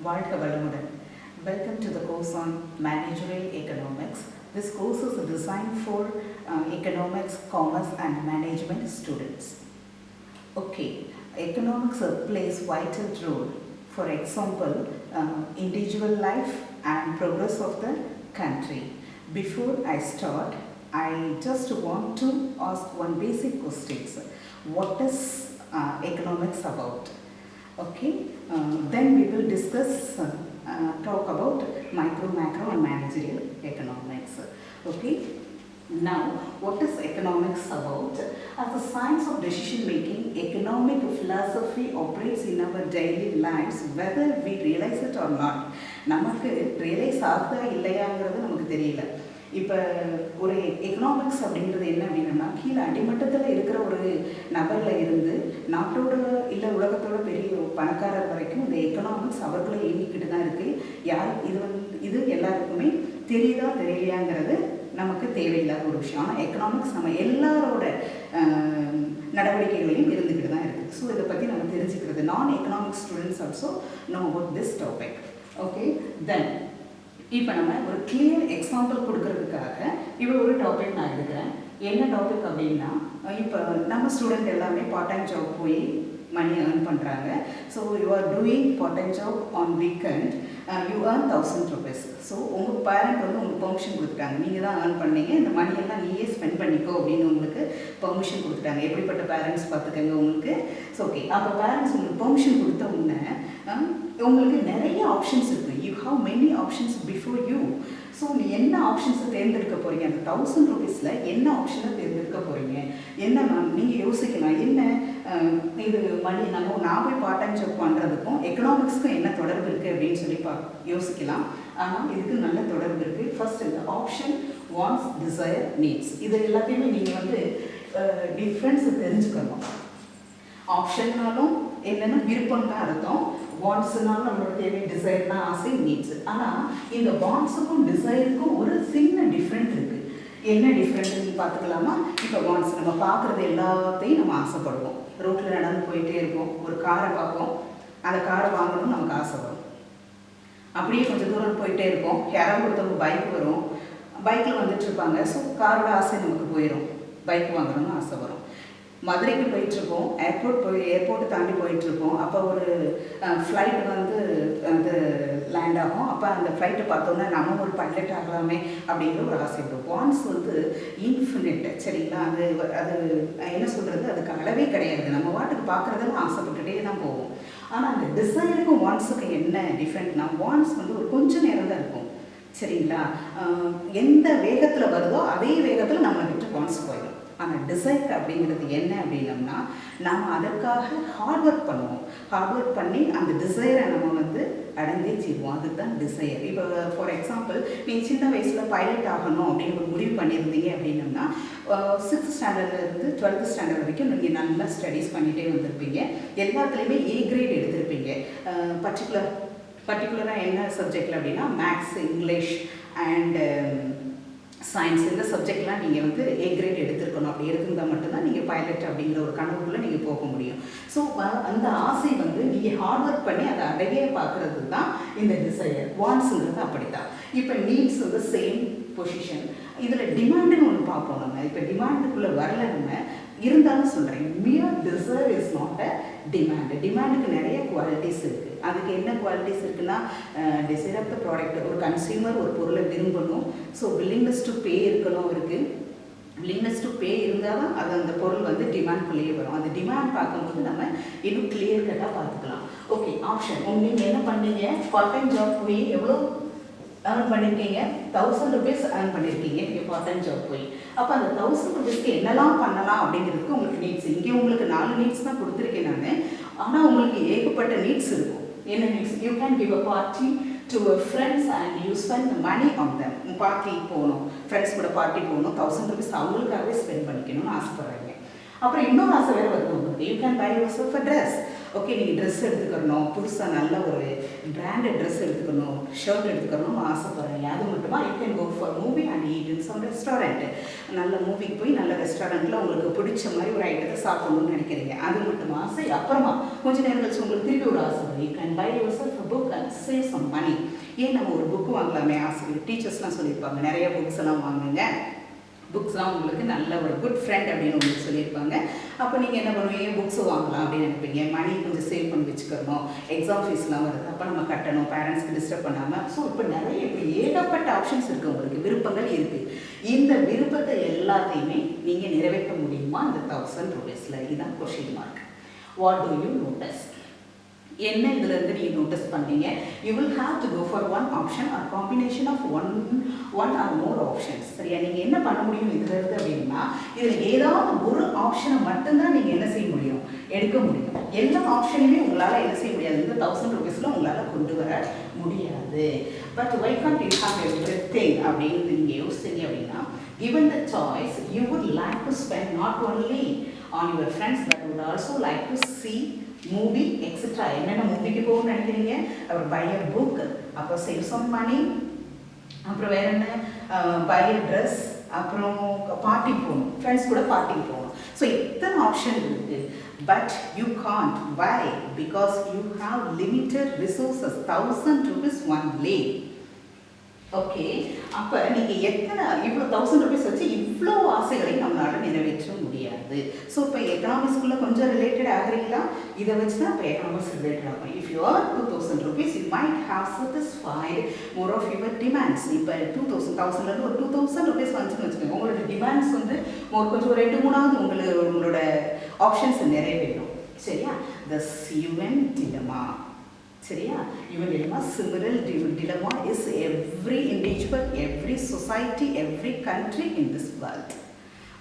வாழ்க வளமுடன். Welcome to the course on Managerial Economics. This course is designed for economics, commerce and management students. Okay, economics plays vital role. For example, individual life and progress of the country. Before I start, I just want to ask one basic question. What is economics about? Okay, then we will discuss, talk about micro, macro and managerial economics. Okay, now what is economics about? As a science of decision making, economic philosophy operates in our daily lives whether we realize it or not. நமக்கு realise ஆகுதா இல்லையாங்கிறது நமக்கு தெரியல. இப்போ ஒரு economics அப்படிங்கிறது என்ன அப்படின்னா, கீழே அடிமட்டத்தில் இருக்கிற ஒரு நபரில் இருந்து நாட்டோட இல்லை உலகத்தோட பெரிய பணக்காரர் வரைக்கும் இந்த எக்கனாமிக்ஸ் அவர்களை இயங்கிக்கிட்டு தான் இருக்குது. இது எல்லாருக்குமே தெரியுதா தெரியலையாங்கிறது நமக்கு தேவையில்லாத ஒரு விஷயம். ஆனால் எக்கனாமிக்ஸ் நம்ம எல்லாரோட நடவடிக்கைகளையும் இருந்துக்கிட்டு தான் இருக்குது. ஸோ இதை பற்றி நம்ம தெரிஞ்சுக்கிறது. நான் economics students also know about this topic. Okay, then இப்போ நம்ம ஒரு கிளியர் எக்ஸாம்பிள் கொடுக்கறதுக்காக இப்போ ஒரு டாபிக் நான் எடுக்கிறேன். என்ன டாபிக் அப்படின்னா, இப்போ நம்ம ஸ்டூடெண்ட் எல்லாமே பார்ட் டைம் ஜாப் போய் மணி ஏர்ன் பண்ணுறாங்க. So you are doing part time job on weekend, you earn 1000 rupees. So உங்கள் பேரண்ட் வந்து உங்களுக்கு பெர்மிஷன் கொடுத்துட்டாங்க, நீங்கள் தான் ஏர்ன் பண்ணீங்க, இந்த மணியெல்லாம் நீயே ஸ்பெண்ட் பண்ணிக்கோ அப்படின்னு உங்களுக்கு பெர்மிஷன் கொடுத்துட்டாங்க. எப்படிப்பட்ட பேரண்ட்ஸ் பார்த்துக்கங்க உங்களுக்கு. ஸோ ஓகே, அப்போ பேரண்ட்ஸ் உங்களுக்கு பெர்மிஷன் கொடுத்த உடனே உங்களுக்கு நிறைய ஆப்ஷன்ஸ் இருக்குது. You have many options before you. So நீ என்ன ஆப்ஷன்ஸை தேர்ந்தெடுக்க போகிறீங்க, அந்த 1000 rupeesல என்ன ஆப்ஷனை தேர்ந்தெடுக்க போகிறீங்க, என்ன மேம் நீங்கள் யோசிக்கலாம். என்ன இது மணி நான் போய் பார்ட் டைம் ஜாப் பண்ணுறதுக்கும் எக்கனாமிக்ஸ்க்கும் என்ன தொடர்பு இருக்குது அப்படின்னு சொல்லி யோசிக்கலாம். ஆனால் இதுக்கு நல்ல தொடர்பு இருக்குது. ஃபர்ஸ்ட் இந்த ஆப்ஷன், வாண்ட்ஸ், டிசைர், நீட்ஸ், இது எல்லாத்தையுமே நீங்கள் வந்து டிஃப்ரென்ஸ் தெரிஞ்சுக்கணும். ஆப்ஷன்னாலும் என்னென்னா விருப்பம் தான் அர்த்தம், வாண்ட்ஸ்னாலும் நம்மளோட தேவை, டிசைர்னா ஆசை, நீட்ஸ். ஆனால் இந்த வாண்ட்ஸுக்கும் டிசைருக்கும் ஒரு சின்ன டிஃப்ரெண்ட் இருக்குது. என்ன டிஃப்ரெண்ட்னு பார்த்துக்கலாமா? இப்போ வாண்ட்ஸ், நம்ம பார்க்குறது எல்லாத்தையும் நம்ம ஆசைப்படுவோம். ரோட்டில் நடந்து போயிட்டே இருப்போம், ஒரு காரை பார்ப்போம், அந்த காரை வாங்கணும்னு நமக்கு ஆசை வரும். அப்படியே கொஞ்சம் தூரம் போயிட்டே இருப்போம், யாராவது ஒருத்தவங்க பைக் வரும், பைக்கில் வந்துட்டு இருப்பாங்க. ஸோ காரோட ஆசை நமக்கு போயிடும், பைக் வாங்கணும்னு ஆசை வரும். மதுரைக்கு போயிட்டுருப்போம், ஏர்போர்ட்டு தாண்டி போயிட்டுருப்போம். அப்போ ஒரு ஃப்ளைட் வந்து அது லேண்ட் ஆகும். அப்போ அந்த ஃப்ளைட்டை பார்த்தோன்னா நம்ம ஒரு பைலட் ஆகலாமே அப்படிங்கிற ஒரு ஆசை வரும். வாண்ட்ஸ் வந்து இன்ஃபினிட், சரிங்களா? அது என்ன சொல்கிறது, அதுக்கு அளவே கிடையாது. நம்ம வாட்டுக்கு பார்க்குறதெல்லாம் ஆசைப்பட்டுட்டே தான் போவோம். ஆனால் அந்த டிசைருக்கும் வாண்ட்ஸுக்கும் என்ன டிஃப்ரெண்ட்னா, வாண்ட்ஸ் வந்து ஒரு கொஞ்சம் நேரம் தான் இருக்கும், சரிங்களா? எந்த வேகத்தில் வருதோ அதே வேகத்தில் நம்மளை விட்டு வாண்ட்ஸ் போயிடும். ஆனால் டிசைர் அப்படிங்கிறது என்ன அப்படின்னம்னா, நாம் அதற்காக ஹார்ட் ஒர்க் பண்ணுவோம். ஹார்ட் ஒர்க் பண்ணி அந்த டிசைரை நம்ம வந்து அடைந்தே செய்வோம். அதுதான் டிசைர். இப்போ ஃபார் எக்ஸாம்பிள், நீங்கள் சின்ன வயசில் பைலட் ஆகணும் அப்படின்னு ஒரு முடிவு பண்ணியிருந்தீங்க அப்படின்னம்னா, 6th ஸ்டாண்டர்ட்லேருந்து 12th ஸ்டாண்டர்ட் வரைக்கும் நீங்கள் நல்லா ஸ்டடீஸ் பண்ணிகிட்டே வந்திருப்பீங்க. எல்லாத்துலேயுமே ஏ கிரேட் எடுத்திருப்பீங்க. பர்டிகுலராக என்ன சப்ஜெக்டில் அப்படின்னா, மேக்ஸ், இங்கிலீஷ் அண்ட் சயின்ஸ், இந்த சப்ஜெக்ட்லாம் நீங்கள் வந்து ஏ கிரேட் எடுத்துருக்கணும். அப்படி எடுத்திருந்தால் மட்டும்தான் நீங்கள் பைலட் அப்படிங்கிற ஒரு கனவுக்குள்ளே நீங்கள் போக முடியும். ஸோ அந்த ஆசை வந்து நீங்கள் ஹார்ட் ஒர்க் பண்ணி அதை அடையே பார்க்குறது தான் இந்த டிசைர். வாண்ட்ஸுங்கிறது அப்படி தான். இப்போ நீட்ஸ் வந்து சேம் பொசிஷன். இதில் டிமாண்டுன்னு ஒன்று பார்ப்போம் நம்ம. இப்போ டிமாண்டுக்குள்ளே வரல நம்ம, இருந்தாலும் சொல்கிறேன், mere desire is not a demand. டிமாண்டுக்கு நிறைய குவாலிட்டிஸ் இருக்குது. அதுக்கு என்ன குவாலிட்டிஸ் இருக்குன்னா, டிசைர் ஆஃப் த ப்ராடக்ட், ஒரு கன்சியூமர் ஒரு பொருளை விரும்பணும். ஸோ வில்லிங்னஸ் டு பே இருக்கணும். இருக்குது வில்லிங்னஸ் டு பே இருந்தால் தான் அது அந்த பொருள் வந்து டிமாண்ட்குள்ளேயே வரும். அந்த டிமாண்ட் பார்க்கும்போது நம்ம இன்னும் கிளியர் கட்டாக பார்த்துக்கலாம். Okay, option. நீங்கள் என்ன பண்ணீங்க, பார்ட் டைம் ஜாப் போய் எவ்வளோ ஏர்ன் பண்ணியிருக்கீங்க? 1000 rupees ஏர்ன் பண்ணியிருக்கீங்க நீங்கள் பார்ட் டைம் ஜாப் போய். அப்போ அந்த 1000 rupeesக்கு என்னெல்லாம் பண்ணலாம் அப்படிங்கிறதுக்கு உங்களுக்கு நீட்ஸ். இங்கே உங்களுக்கு 4 நீட்ஸ் தான் கொடுத்துருக்கேன் நான். ஆனால் உங்களுக்கு ஏகப்பட்ட நீட்ஸ் இருக்கும். என்ன needs? You can give a party to friends and you spend money on them. Party போகணும், ஃப்ரெண்ட்ஸ் கூட பார்ட்டி போகணும், 1000 rupees அவங்களுக்காகவே ஸ்பெண்ட் பண்ணிக்கணும்னு ஆசைப்படுறாங்க. அப்புறம் இன்னொரு ஆசை வேறு வருது உங்களுக்கு. You can buy yourself a dress. Okay, நீங்கள் ட்ரெஸ் எடுத்துக்கணும், புதுசாக நல்ல ஒரு பிராண்டட் ட்ரெஸ் எடுத்துக்கணும், ஷர்ட் எடுத்துக்கணும்னு ஆசைப்படுறீங்க. அது மட்டுமா, you can go for movie and eat in some restaurant. நல்ல மூவிக்கு போய் நல்ல ரெஸ்டாரண்ட்டில் உங்களுக்கு பிடிச்ச மாதிரி ஒரு ஐட்டத்தை சாப்பிடணும்னு நினைக்கிறீங்க. அது மட்டுமா ஆசை. அப்புறமா கொஞ்சம் நேரம் கழிச்சு உங்களுக்கு திருப்பி ஒரு ஆசை வரும். You can buy yourself a book and save some money. ஏன் நம்ம ஒரு புக்கு வாங்கலாமே ஆசை. டீச்சர்ஸ்லாம் சொல்லியிருப்பாங்க, நிறைய புக்ஸ் எல்லாம் வாங்குங்க, புக்ஸ்லாம் உங்களுக்கு நல்ல ஒரு குட் ஃப்ரெண்ட் அப்படின்னு உங்களுக்கு சொல்லியிருப்பாங்க. அப்போ நீங்கள் என்ன பண்ணுவீங்க, புக்ஸ் வாங்கலாம் அப்படின்னு நினைப்பீங்க. மணி கொஞ்சம் சேவ் பண்ணி வச்சுக்கணும், எக்ஸாம் ஃபீஸ்லாம் வருது, அப்போ நம்ம கட்டணும், பேரண்ட்ஸ்க்கு டிஸ்டர்ப் பண்ணாமல். ஸோ இப்போ நிறைய இப்போ ஏகப்பட்ட ஆப்ஷன்ஸ் இருக்குது, உங்களுக்கு விருப்பங்கள் இருக்குது. இந்த விருப்பத்தை எல்லாத்தையுமே நீங்கள் நிறைவேற்ற முடியுமா இந்த 1000 rupeesல? இதுதான் question mark. What do you notice? என்ன இதுலேருந்து நீங்கள் நோட்டீஸ் பண்ணீங்க? You will have to go for one option or combination of one or more options. சரியா? நீங்கள் என்ன பண்ண முடியும் இதுலேருந்து அப்படின்னா, இதில் ஏதாவது ஒரு ஆப்ஷனை மட்டும்தான் நீங்கள் என்ன செய்ய முடியும், எடுக்க முடியும். எல்லா ஆப்ஷனையுமே உங்களால் என்ன செய்ய முடியாது, இந்த 1000 rupeesல உங்களால் கொண்டு வர முடியாது. But why can't you have everything அப்படின்னு நீங்கள் யோசிச்சீங்க அப்படின்னா, given the choice, you would like to spend not only on your friends but would also like to see movie etcetera. என்னென்ன மூவிக்கு போகணும்னு நினைக்கிறீங்க, அப்புறம் பை அ புக், அப்புறம் சேவ் சம் மணி, அப்புறம் வேற என்ன, பை அ ட்ரெஸ், அப்புறம் பார்ட்டி போகணும், ஃப்ரெண்ட்ஸ் கூட பார்ட்டிக்கு போகணும். ஸோ இத்தனை ஆப்ஷன் இருக்குது. But you can't. Why? Because you have limited resources. 1000 rupees only. Okay, அப்போ நீங்கள் எத்தனை இவ்வளோ 1000 rupees வச்சு இவ்வளோ ஆசைகளை நம்மளால் நிறைவேற்ற முடியாது. ஸோ இப்போ எக்கனாமிக்ஸ்குள்ளே கொஞ்சம் ரிலேட்டட் ஆகிறீங்களா, இதை வச்சு தான் இப்போ எக்கனாமிக்ஸ் ரிலேட்டட் ஆகும். If you are 2000 rupees, you might have satisfied more of your demands. இப்போ 1000 ஒரு 2000 rupees வந்துச்சுன்னு வச்சுக்கோங்க, உங்களோட டிமாண்ட்ஸ் வந்து கொஞ்சம் ஒரு 2-3 உங்களோட ஆப்ஷன்ஸ் நிறைவேறும். சரியா? த UN dilemma. சரியா? UN dilemma, similar dilemma is every individual, every society, every country in this world.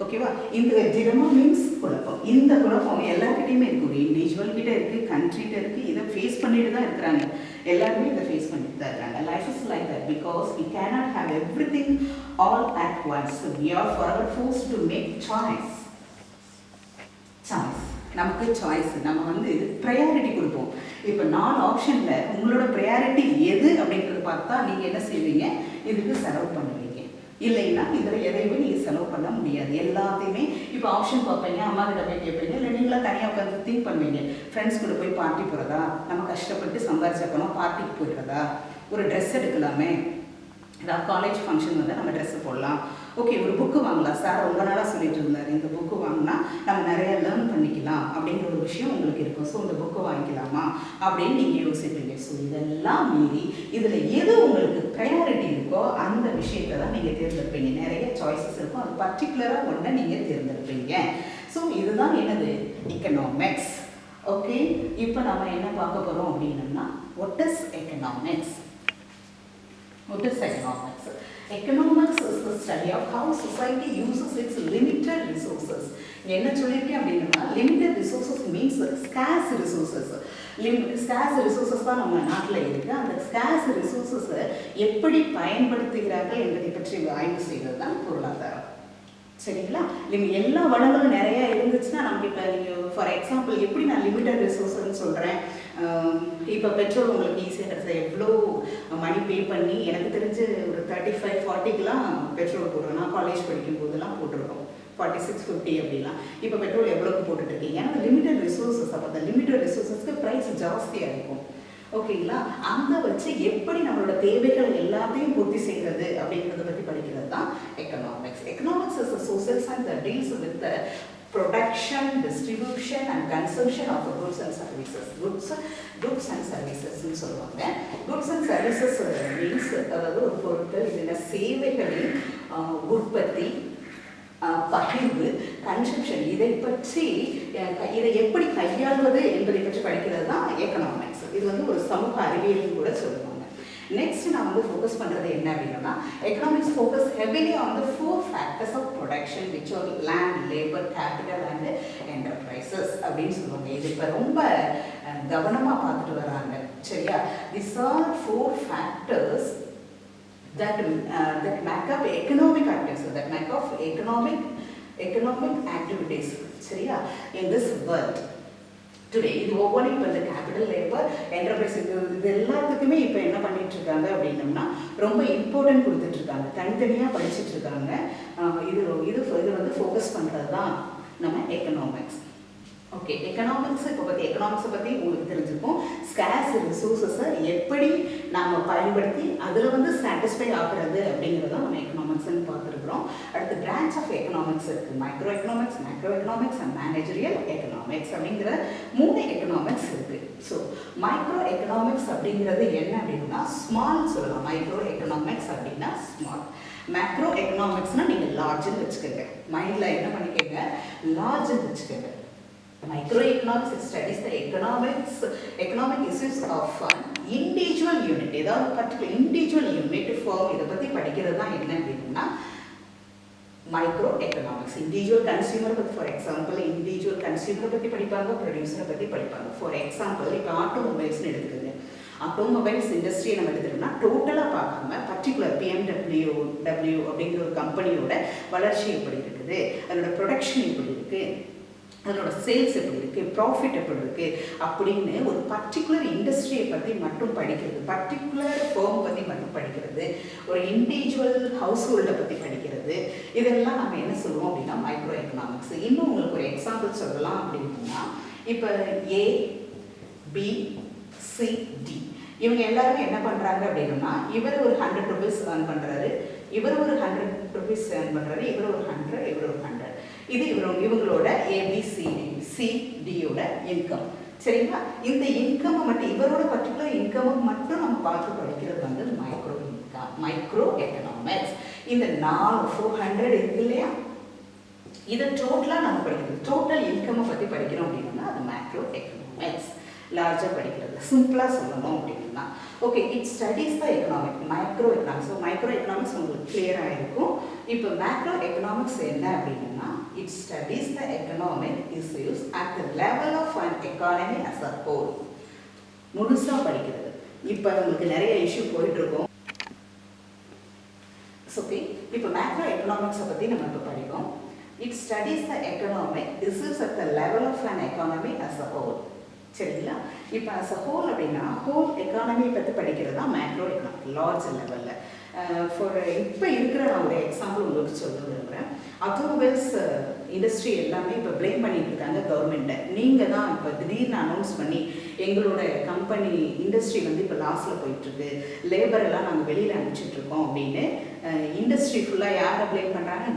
ஓகேவா? இந்த dilemma means குழப்பம். இந்த குழப்பம் எல்லார்கிட்டையுமே இருக்குது. ஒரு இண்டிவிஜுவல் கிட்ட இருக்குது, கண்ட்ரிகிட்ட இருக்குது. இதை ஃபேஸ் பண்ணிட்டு தான் இருக்கிறாங்க. எல்லாருமே இதை ஃபேஸ் பண்ணிட்டு தான் இருக்கிறாங்க. Life is like that because we cannot have everything all at once. We are forever forced to make choice. நமக்கு சாய்ஸ். நம்ம வந்து ப்ரையாரிட்டி கொடுப்போம். இப்போ 4 ஆப்ஷனில் உங்களோட ப்ரையாரிட்டி எது அப்படின்றது பார்த்தா நீங்கள் என்ன செய்வீங்க, இதுக்கு செலவு பண்ணுவீங்க. இல்லைன்னா இதில் எதையுமே நீங்கள் செலவு பண்ண முடியாது. எல்லாத்தையுமே இப்போ ஆப்ஷன் பார்ப்பீங்க, அம்மா கிட்ட போய் கேட்பீங்க, இல்லை நீங்களாம் தனியாக உட்காந்து திங்க் பண்ணுவீங்க. ஃப்ரெண்ட்ஸ் கூட போய் பார்ட்டி போகிறதா, நம்ம கஷ்டப்பட்டு சம்பாரிச்ச பணம் பார்ட்டிக்கு போயிடுறதா, ஒரு ட்ரெஸ் எடுக்கலாமே, ஏதாவது காலேஜ் ஃபங்க்ஷன் வந்து நம்ம ட்ரெஸ்ஸு போடலாம், ஓகே ஒரு புக்கு வாங்கலாம், சார் ரொம்ப நாளாக சொல்லிட்டு இருந்தார், இந்த புக்கு வாங்கினா நம்ம நிறையா லேர்ன் பண்ணிக்கலாம் அப்படிங்கிற ஒரு விஷயம் உங்களுக்கு இருக்கும். ஸோ இந்த புக்கு வாங்கிக்கலாமா அப்படின்னு நீங்கள் யோசிப்பீங்க. ஸோ இதெல்லாம் மீறி இதில் எது உங்களுக்கு ப்ரையாரிட்டி இருக்கோ அந்த விஷயத்தை தான் நீங்கள் தேர்ந்தெடுப்பீங்க. நிறைய சாய்ஸஸ் இருக்கும், அது பர்டிகுலராக ஒன்றை நீங்கள் தேர்ந்தெடுப்பீங்க. ஸோ இதுதான் என்னது, எக்கனாமிக்ஸ். ஓகே, இப்போ நம்ம என்ன பார்க்க போகிறோம் அப்படின்னா, what is economics? What is economics? Economics is the study of how society uses its limited resources. என்ன சொல்லியிருக்கேன் அப்படின்னா, limited resources means scarce resources. Scarce resources தான் நம்ம நாட்டில் இருக்குது. அந்த scarce resources எப்படி பயன்படுத்துகிறார்கள் என்பதை பற்றி ஆய்வு செய்வது தான் பொருளாதாரம். சரிங்களா? நீங்கள் எல்லா வளங்களும் நிறையா இருந்துச்சுன்னா நமக்கு இப்போ நீங்கள் ஃபார் எக்ஸாம்பிள் எப்படி நான் லிமிட்டட் ரிசோர்ஸ்ன்னு சொல்கிறேன், இப்போ பெட்ரோல் உங்களுக்கு ஈஸியாக கிடைச்சா எவ்வளோ மணி பே பண்ணி, எனக்கு தெரிஞ்சு ஒரு 35-40க்குலாம் பெட்ரோல் போடுறோம். நான் காலேஜ் படிக்கும் போதெல்லாம் போட்டிருக்கோம் 46-50 அப்படிலாம். இப்போ பெட்ரோல் எவ்வளோக்கு போட்டுட்ருக்கீங்க? ஏன்னா லிமிட்டட் ரிசோர்ஸஸ். அப்போ அந்த லிமிட்டட் ரிசோர்ஸஸ்க்கு ப்ரைஸ் ஜாஸ்தியாக இருக்கும். ஓகேங்களா? அந்த வச்சு எப்படி நம்மளோட தேவைகள் எல்லாத்தையும் பூர்த்தி செய்கிறது அப்படிங்கிறத பற்றி படிக்கிறது தான் economics. Economics is a social science that deals with the production, distribution and consumption of goods and services. Goods and services ன்னு சொல்லுவாங்க. Goods and services means அதாவது ஒரு பொருட்கள் இல்லைன்னா சேவைகளின் உற்பத்தி, பகிர்வு, கன்சம்ஷன், இதை பற்றி இதை எப்படி கையாள்வது என்பதை பற்றி படிக்கிறது தான் எக்கனாமிக்ஸ். இது வந்து ஒரு சமூக அறிவியல்னு கூட சொல்லுவாங்க. நெக்ஸ்ட் நான் வந்து ஃபோக்கஸ் பண்ணுறது என்ன அப்படின்னா, economics focus heavily on the 4 factors of production which are land, labor, capital and enterprises அப்படின்னு சொல்லுவாங்க. இது இப்போ ரொம்ப கவனமாக பார்த்துட்டு வராங்க. சரியா? These are 4 factors that make up economic activities, that make up economic activities. சரியா? In this world. டுடே இது ஒவ்வொன்றும் இப்போ இந்த கேபிட்டல் லேபர் என்டர்பிரைஸ் இது எல்லாத்துக்குமே இப்போ என்ன பண்ணிட்டு இருக்காங்க அப்படின்னம்னா ரொம்ப இம்பார்ட்டன்ட் கொடுத்துட்ருக்காங்க, தனித்தனியாக படிச்சுட்டு இருக்காங்க. இது வந்து ஃபோக்கஸ் பண்ணுறது தான் நம்ம எக்கனாமிக்ஸ். ஓகே, எக்கனாமிக்ஸ் இப்போ எக்கனாமிக்ஸை பற்றி உங்களுக்கு தெரிஞ்சுக்கும். ஸ்கேர்ஸ் ரிசோர்ஸஸை எப்படி நாம் பயன்படுத்தி அதில் வந்து சாட்டிஸ்ஃபை ஆகிறது அப்படிங்கிறத நம்ம எக்கனாமிக்ஸ்ன்னு பார்த்துருக்குறோம். அடுத்து பிரான்ச் ஆஃப் எக்கனாமிக்ஸ் இருக்குது. Micro economics, macro economics and managerial economics அப்படிங்கிற 3 எக்கனாமிக்ஸ் இருக்குது. ஸோ மைக்ரோ எக்கனாமிக்ஸ் அப்படிங்கிறது என்ன அப்படின்னா ஸ்மால் சொல்லலாம். மைக்ரோ எக்கனாமிக்ஸ் அப்படின்னா ஸ்மால். மேக்ரோ எக்கனாமிக்ஸ்னால் நீங்கள் லார்ஜ்னு வச்சுக்கோங்க. மைண்டில் என்ன பண்ணிக்கோங்க, லார்ஜ்னு வச்சுக்கோங்க. Microeconomics studies the economic issues of an individual unit. ஏதாவது particular individual unit form இதை பற்றி படிக்கிறது தான் என்ன அப்படின்னா மைக்ரோ எக்கனாமிக்ஸ். இண்டிவிஜுவல் கன்சியூமர் பற்றி, ஃபார் எக்ஸாம்பிள் இண்டிவிஜுவல் கன்சியூமரை பற்றி படிப்பாங்க, ப்ரொடியூசரை பற்றி படிப்பாங்க. ஃபார் எக்ஸாம்பிள் இப்போ ஆட்டோமொபைல்ஸ்னு எடுத்துக்கோங்க. ஆட்டோமொபைல்ஸ் இண்டஸ்ட்ரியை நம்ம எடுத்துட்டோம்னா டோட்டலாக பார்க்காம பர்டிகுலர் BMW அப்படிங்கிற ஒரு கம்பெனியோட வளர்ச்சி எப்படி இருக்குது, அதோட ப்ரொடக்ஷன் எப்படி இருக்குது, அதோட சேல்ஸ் எப்படி இருக்குது, ப்ராஃபிட் எப்படி இருக்குது அப்படின்னு ஒரு பர்டிகுலர் இண்டஸ்ட்ரியை பற்றி மட்டும் படிக்கிறது, பர்டிகுலர் ஃபேர்ம் பற்றி மட்டும் படிக்கிறது, ஒரு இண்டிவிஜுவல் ஹவுஸ் ஹோல்டை பற்றி படிக்கிறது, இதெல்லாம் நம்ம என்ன சொல்லுவோம் அப்படின்னா மைக்ரோ எக்கனாமிக்ஸ். இன்னும் உங்களுக்கு ஒரு எக்ஸாம்பிள் சொல்லலாம் அப்படின்னா இப்போ ABCD இவங்க எல்லாரும் என்ன பண்ணுறாங்க அப்படின்னா இவர் ஒரு 100 rupees earn பண்ணுறாரு, இவர் ஒரு 100 rupees earn பண்ணுறாரு, இவர் ஒரு 100, இவர் ஒரு 100. இது இவங்களோட ABCDயோட இன்கம். சரிங்களா? இந்த இன்கம் மட்டும் இவரோட பர்டிகுலர் இன்கம் மட்டும் நம்ம பார்த்து படிக்கிறது வந்து மைக்ரோ எக்கனாமிக்ஸ். இந்த 400 இருக்கு இல்லையா, இதை டோட்டலாக நம்ம படிக்கிறது, டோட்டல் இன்கம் பற்றி படிக்கிறோம் அப்படின்னா அது மேக்ரோ எக்கனாமிக்ஸ். லார்ஜாக படிக்கிறது, சிம்பிளாக சொல்லணும் அப்படின்னா okay. It studies the economic micro economics. So micro economics உங்களுக்கு கிளியராக இருக்கும். இப்போ மேக்ரோ எக்கனாமிக்ஸ் என்ன அப்படின்னா it studies the economic issues at the level of an economy as a whole. முழுசாக படிக்கிறது. இப்போ உங்களுக்கு நிறைய இஷ்யூ போயிட்டுருக்கோம். ஓகே, இப்போ மேக்ரோ எக்கனாமிக்ஸை பற்றி நம்ம இப்போ படிப்போம். It studies the economic issues at the level of an economy as a whole. சரிங்களா? இப்போ அஸ் அ ஹோல் அப்படின்னா ஹோல் எக்கானமியை பற்றி படிக்கிறது தான் மேக்ரோ எக்கனாமிக், லார்ஜ் லெவலில். ஃபார் இப்போ இருக்கிற நான் ஒரு எக்ஸாம்பிள் உங்களுக்கு சொல்ல விரும்புகிறேன். ஆட்டோமொபைல்ஸ் இண்டஸ்ட்ரி எல்லாமே இப்போ ப்ளேம் பண்ணிட்டு இருக்காங்க கவர்மெண்ட்டை. நீங்கள் தான் இப்போ திடீர்னு அனௌன்ஸ் பண்ணி எங்களோட கம்பெனி இண்டஸ்ட்ரி வந்து இப்போ லாஸில் போயிட்டுருக்கு, லேபரெல்லாம் நாங்கள் வெளியில் அனுப்பிச்சிட்ருக்கோம் அப்படின்னு இண்டஸ்ட்ரி ஃபுல்லாக யாரை ப்ளேம் பண்ணுறாங்க?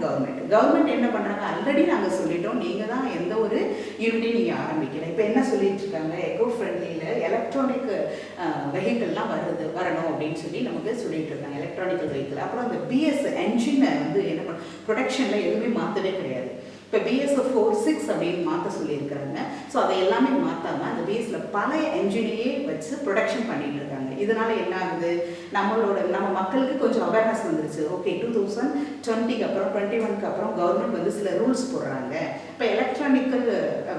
கவர்மெண்ட் என்ன பண்ணுறாங்க? ஆல்ரெடி நாங்கள் சொல்லிட்டோம், நீங்கள் தான் எந்த ஒரு யூனிட்டையும் நீங்கள் ஆரம்பிக்கல. இப்போ என்ன சொல்லிட்டு இருக்காங்க? எக்கோ ஃப்ரெண்ட்லியில் எலக்ட்ரானிக் வெஹிக்கிள்லாம் வரணும் அப்படின்னு சொல்லி நமக்கு சொல்லிட்டு இருக்காங்க, எலக்ட்ரானிக்கல் வெஹிக்கிள். அப்புறம் அந்த பிஎஸ் என்ஜினை வந்து என்ன பண்ண ப்ரொடக்ஷனில் எதுவுமே மாற்றவே கிடையாது. இப்போ BS-46 அப்படின்னு மாற்ற சொல்லியிருக்கிறாங்க. ஸோ அதை எல்லாமே மாற்றாமல் அந்த பிஎஸ்சில் பழைய என்ஜினையே வச்சு ப்ரொடக்ஷன் பண்ணிட்டு இருக்காங்க. இதனால் என்ன ஆகுது? நம்ம மக்களுக்கு கொஞ்சம் அவேர்னஸ் வந்துருச்சு. ஓகே, 2020க்கு அப்புறம் 21க்கு அப்புறம் கவர்மெண்ட் வந்து சில ரூல்ஸ் போடுறாங்க. இப்போ எலக்ட்ரானிக்கல்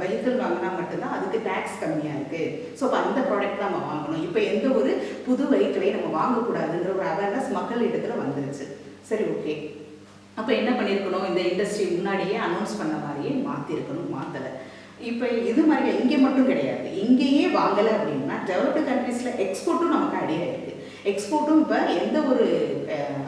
வெஹிக்கிள் வாங்கினா மட்டும்தான் அதுக்கு டேக்ஸ் கம்மியாக இருக்குது. ஸோ இப்போ அந்த ப்ராடக்ட் தான் நம்ம வாங்கணும். இப்போ எந்த ஒரு புது வெஹிக்கிளையும் நம்ம வாங்கக்கூடாதுன்ற ஒரு அவேர்னஸ் மக்கள் இடத்துல வந்துருச்சு. சரி, ஓகே. அப்போ என்ன பண்ணியிருக்கணும்? இந்த இண்டஸ்ட்ரி முன்னாடியே அனௌன்ஸ் பண்ண மாதிரியே மாற்றிருக்கணும், மாற்றலை. இப்போ இது மாதிரி இங்கே மட்டும் கிடையாது, இங்கேயே வாங்கலை அப்படின்னா டெவலப்டு கண்ட்ரீஸில் எக்ஸ்போர்ட்டும் நமக்கு ஐடியா இருக்குது. எக்ஸ்போர்ட்டும் இப்போ எந்த ஒரு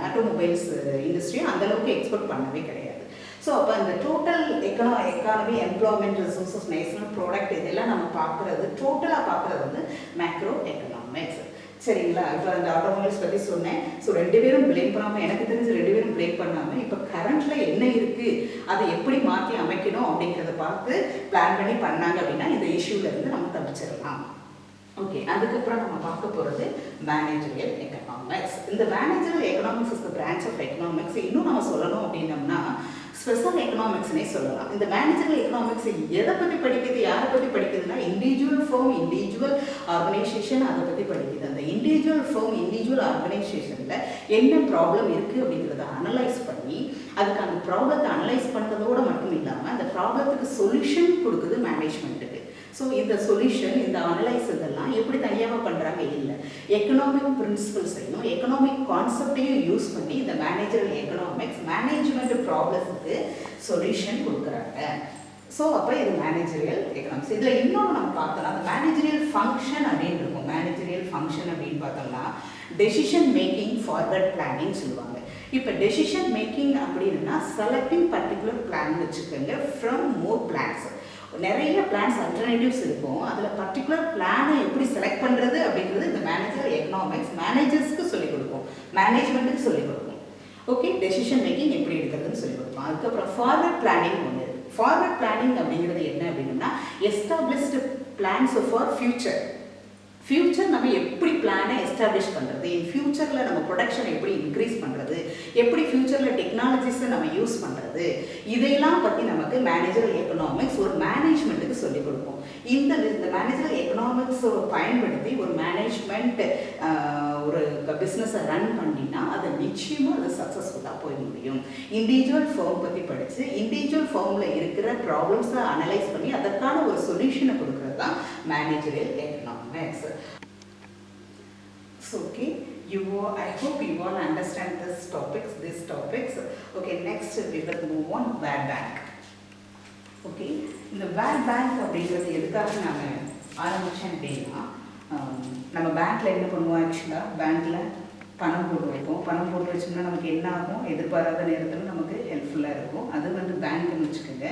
ஆட்டோமொபைல்ஸ் இண்டஸ்ட்ரியும் அந்தளவுக்கு எக்ஸ்போர்ட் பண்ணவே கிடையாது. ஸோ அப்போ அந்த total economy, employment, resources, national product இதெல்லாம் நம்ம பார்க்குறது, டோட்டலாக பார்க்குறது வந்து மேக்ரோ எக்கனாமிக்ஸ். சரிங்களா? இப்போ அந்த ஆட்டோமொபைல்ஸ் பற்றி சொன்னேன். ஸோ 2 பேரும் ப்ளேம் பண்ணாமல், எனக்கு தெரிஞ்சு 2 பேரும் ப்ளேம் பண்ணாமல் இப்போ கரண்ட்டில் என்ன இருக்குது, அதை எப்படி மாற்றி அமைக்கணும் அப்படிங்கிறத பார்த்து பிளான் பண்ணி பண்ணாங்க அப்படின்னா இந்த இஷ்யூலேருந்து நம்ம தப்பிச்சிடலாம். ஓகே, அதுக்கப்புறம் நம்ம பார்க்க போகிறது மேனேஜரியல் எக்கனாமிக்ஸ். இந்த managerial economics is the branch of economics. இன்னும் நம்ம சொல்லணும் அப்படின்னம்னா ஸ்பெஷல் எக்கனாமிக்ஸ்னே சொல்லலாம். இந்த மேனேஜரியல் எக்கனாமிக்ஸ் எதை பற்றி படிக்குது, யாரை பற்றி படிக்குதுன்னா இண்டிவிஜுவல் ஃபேர்ம், இண்டிவிஜுவல் ஆர்கனைசேஷன், அதை பற்றி படிக்குது. அந்த இண்டிவிஜுவல் ஃபேர்ம், இண்டிவிஜுவல் ஆர்கனைசேஷனில் என்ன ப்ராப்ளம் இருக்குது அப்படிங்கிறத அனலைஸ் பண்ணி அதுக்கு அந்த ப்ராப்ளத்தை அனலைஸ் பண்ணுறதோடு மட்டும் இல்லாமல் அந்த ப்ராப்ளத்துக்கு சொல்யூஷன் கொடுக்குது மேனேஜ்மெண்ட்டுக்கு. ஸோ இந்த சொல்யூஷன், இந்த அனலைஸ் இதெல்லாம் எப்படி தனியாக பண்ணுறாங்க? இல்லை, எக்கனாமிக் பிரின்சிபல்ஸையும் எக்கனாமிக் கான்செப்டையும் யூஸ் பண்ணி இந்த மேனேஜரியல் எக்கனாமிக்ஸ் மேனேஜ்மெண்ட் ப்ராப்ளத்துக்கு சொல்யூஷன் கொடுக்குறாங்க. ஸோ அப்போ இது மேனேஜரியல் எக்கனாமிக்ஸ். இதில் இன்னொன்று நம்ம பார்த்தோம்னா அந்த மேனேஜரியல் ஃபங்க்ஷன் அப்படின்னு இருக்கும். மேனேஜரியல் ஃபங்க்ஷன் அப்படின்னு பார்த்தோம்னா டெசிஷன் மேக்கிங், ஃபார்வர்ட் பிளானிங் சொல்லுவாங்க. இப்போ டெசிஷன் மேக்கிங் அப்படின்னா செலக்டிங் பர்டிகுலர் பிளான் வச்சுக்கோங்க ஃப்ரம் மோர் பிளான்ஸ். நிறைய பிளான்ஸ் அல்டர்னேட்டிவ்ஸ் இருக்கும். அதில் பர்டிகுலர் பிளானை எப்படி செலக்ட் பண்ணுறது அப்படிங்கிறது இந்த மேனேஜர் எக்கனாமிக்ஸ் மேனேஜர்ஸ்க்கு சொல்லிக் கொடுக்கும், மேனேஜ்மெண்ட்டுக்கு சொல்லிக் கொடுக்கும். ஓகே, டெசிஷன் மேக்கிங் எப்படி எடுக்கிறதுன்னு சொல்லிக் கொடுப்போம். அதுக்கப்புறம் ஃபார்வர்ட் பிளானிங் ஒன்று. ஃபார்வர்ட் பிளானிங் அப்படிங்கிறது என்ன அப்படின்னா established plans for future. Future நம்ம எப்படி பிளானை எஸ்டாப்ளிஷ் பண்ணுறது, ஃபியூச்சரில் நம்ம ப்ரொடக்ஷன் எப்படி இன்க்ரீஸ் பண்ணுறது, எப்படி ஃபியூச்சரில் டெக்னாலஜிஸை நம்ம யூஸ் பண்ணுறது, இதையெல்லாம் பற்றி நமக்கு மேனேஜரல் எக்கனாமிக்ஸ் ஒரு மேனேஜ்மெண்ட்டுக்கு சொல்லிக் கொடுப்போம். இந்த மேனேஜரல் எக்கனாமிக்ஸை பயன்படுத்தி ஒரு மேனேஜ்மெண்ட் ஒரு பிஸ்னஸை ரன் பண்ணினா அது நிச்சயமாக அது சக்ஸஸ்ஃபுல்லாக போய் முடியும். இண்டிவிஜுவல் ஃபார்ம் பற்றி படித்து இண்டிவிஜுவல் ஃபார்மில் இருக்கிற ப்ராப்ளம்ஸை அனலைஸ் பண்ணி அதற்கான ஒரு சொல்யூஷனை கொடுக்குறது தான் managerial economics. So okay, I hope you all understand these topics. Okay, next we will move on bad bank. Okay, இந்த bad bank அப்படிங்கிறது எதுக்காக நாங்கள் ஆரம்பித்தேன் அப்படின்னா நம்ம பேங்க்கில் என்ன பண்ணுவோம், ஆக்சுவலாக பேங்க்கில் பணம் போட்டு வைப்போம். பணம் போட்டு வச்சோம்னா நமக்கு என்ன ஆகும், எதிர்பாராத நேரத்தில் நமக்கு ஹெல்ப்ஃபுல்லாக இருக்கும். அது வந்து பேங்க்னு வச்சுக்கோங்க.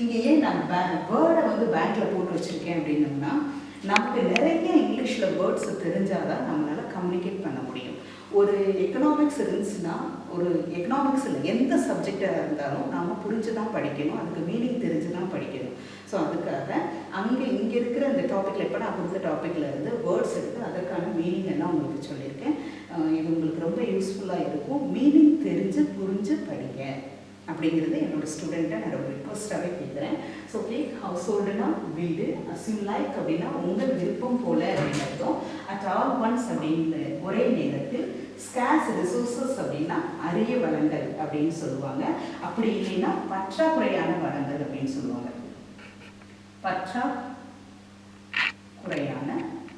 இங்கே ஏன் நான் வேர்டை வந்து பேங்க்கில் போட்டு வச்சுருக்கேன் அப்படின்னோம்னா நமக்கு நிறைய இங்கிலீஷில் வேர்ட்ஸ் தெரிஞ்சால் தான் நம்மளால் கம்யூனிகேட் பண்ண முடியும். ஒரு எக்கனாமிக்ஸ் இருந்துச்சுன்னா ஒரு எக்கனாமிக்ஸில் எந்த சப்ஜெக்டாக இருந்தாலும் நாம் புரிஞ்சு தான் படிக்கணும், அதுக்கு மீனிங் தெரிஞ்சு தான் படிக்கணும். ஸோ அதுக்காக இங்கே இருக்கிற இந்த டாப்பிக்கில் இப்போ நான் கொடுத்த டாப்பிக்கில் இருந்து வேர்ட்ஸ் எடுத்து அதற்கான மீனிங் எல்லாம் உங்களுக்கு சொல்லியிருக்கேன். இது உங்களுக்கு ரொம்ப யூஸ்ஃபுல்லாக இருக்கும். மீனிங் தெரிஞ்சு புரிஞ்சு படிங்க அப்படிங்கிறது என்னோடய ஸ்டூடெண்ட்டை நான் ரொம்ப ரிக்வஸ்ட்டாகவே கேட்குறேன். ஸோ ஓகே, ஹவுஸ் ஹோல்டுனா வீடு, அஸ்யூம் லைக் அப்படின்னா உங்கள் விருப்பம் போல் அப்படின்னு அர்த்தம். அட் ஆல் ஒன்ஸ் அப்படின்னு ஒரே நேரத்தில், ஸ்கேர்ஸ் ரிசோர்ஸஸ் அப்படின்னா அரிய வளங்கள் அப்படின்னு சொல்லுவாங்க. அப்படி இல்லைன்னா பற்றாக்குறையான வளங்கள் அப்படின்னு சொல்லுவாங்க. பற்றாக்குறையான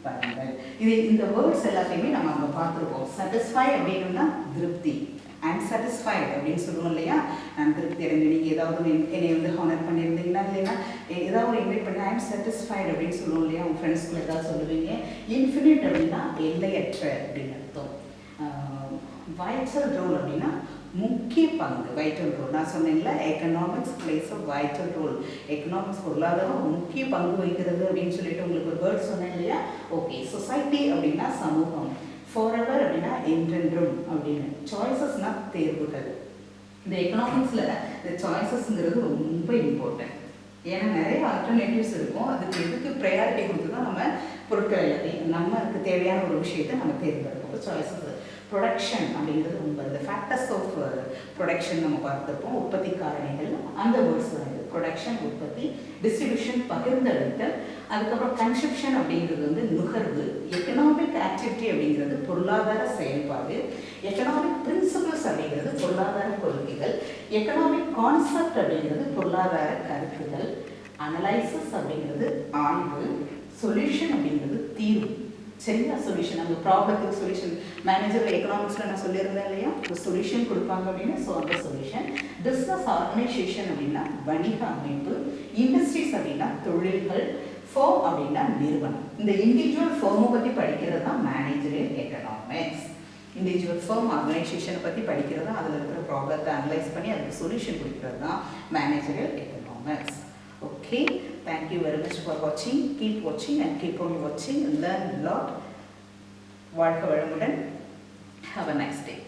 வளங்கள், இது இந்த வேர்ட்ஸ் எல்லாத்தையுமே நம்ம அங்கே பார்த்துருக்கோம். சாட்டிஸ்ஃபை அப்படின்னா திருப்தி, ஐம் சாட்டிஸ்ஃபைட் அப்படின்னு சொல்லுவோம் இல்லையா, நான் திருப்தி அடைந்து. நீங்கள் ஏதாவது என்னை வந்து ஹானர் பண்ணியிருந்தீங்கன்னா இல்லைன்னா ஏதாவது ஒரு இன்வைட் பண்ணி ஐம் சாட்டிஸ்ஃபைட் அப்படின்னு சொல்லுவோம் இல்லையா, உங்கள் ஃப்ரெண்ட்ஸ்குள்ள ஏதாவது சொல்லுவீங்க. இன்ஃபினிட் அப்படின்னா எல்லையற்ற அப்படின்னு அர்த்தம். வைட்டல் ரோல் அப்படின்னா முக்கிய பங்கு, வைட்டல் ரோல். நான் சொன்னேன்ல, economics plays of vital role. எக்கனாமிக்ஸ் பொருளாதாரம் முக்கிய பங்கு வகிக்கிறது அப்படின்னு சொல்லிட்டு உங்களுக்கு ஒரு வேர்ட் சொன்னேன் இல்லையா. ஓகே, சொசைட்டி அப்படின்னா சமூகம். ஃபாரெவர் அப்படின்னா என்றென்றும் அப்படின்னு. சாய்ஸஸ்னா தேர்வுகள். இந்த எக்கனாமிக்ஸில் இந்த சாய்ஸஸ்ங்கிறது ரொம்ப இம்பார்ட்டன்ட். ஏன்னா நிறைய ஆல்டர்னேட்டிவ்ஸ் இருக்கும். அதுக்கு எதுக்கு ப்ரையாரிட்டி கொடுத்து தான் நம்ம பொருட்கள் எல்லாத்தையும் நமக்கு தேவையான ஒரு விஷயத்தை நம்ம தேர்ந்தெடுப்போம். சாய்ஸஸ். ப்ரொடக்ஷன் அப்படிங்கிறது ரொம்ப இந்த ஃபேக்டர்ஸ் ஆஃப் ப்ரொடக்ஷன் நம்ம பார்த்துருப்போம். உற்பத்தி காரணிகள், அந்த வேர்ட்ஸ் தான் இது. ப்ரொடக்ஷன் உற்பத்தி, டிஸ்ட்ரிபியூஷன் பகிர்ந்தளித்தல், அதுக்கப்புறம் கன்சப்ஷன் அப்படிங்கிறது வந்து நுகர்வு, எக்கனாமிக் ஆக்டிவிட்டி அப்படிங்கிறது பொருளாதார செயல்பாடு, எக்கனாமிக் பிரின்சிபல்ஸ் அப்படிங்கிறது பொருளாதார கொள்கைகள், எக்கனாமிக் கான்செப்ட் அப்படிங்கிறது பொருளாதார கருத்துக்கள், அனலைசிஸ் அப்படிங்கிறது ஆய்வு, சொல்யூஷன் அப்படிங்கிறது தீர்வு. சரியா, சொல்யூஷன், அந்த ப்ராப்ளத்துக்கு சொல்யூஷன். மேனேஜர் எக்கனாமிக்ஸில் நான் சொல்லியிருந்தேன் இல்லையா, ஒரு சொல்யூஷன் கொடுப்பாங்க அப்படின்னு. ஸோ அந்த சொல்யூஷன். பிஸ்னஸ் ஆர்கனைசேஷன் அப்படின்னா வணிக அமைப்பு, இண்டஸ்ட்ரீஸ் அப்படின்னா தொழில்கள், ஃபர்ம் அப்படின்னா நிறுவனம். இந்த இண்டிவிஜுவல் ஃபர்மை பற்றி படிக்கிறது தான் மேனேஜரியல் எக்கனாமிக்ஸ். இண்டிவிஜுவல் ஃபர்ம் ஆர்கனைசேஷனை பற்றி படிக்கிறது தான், அதில் இருக்கிற ப்ராப்ளத்தை அனலைஸ் பண்ணி அதுக்கு சொல்யூஷன் கொடுக்கிறது தான் managerial economics. Okay, thank you very much for watching. Keep watching and keep on watching and learn a lot. வாழ்க வளமுடன். Have a nice day.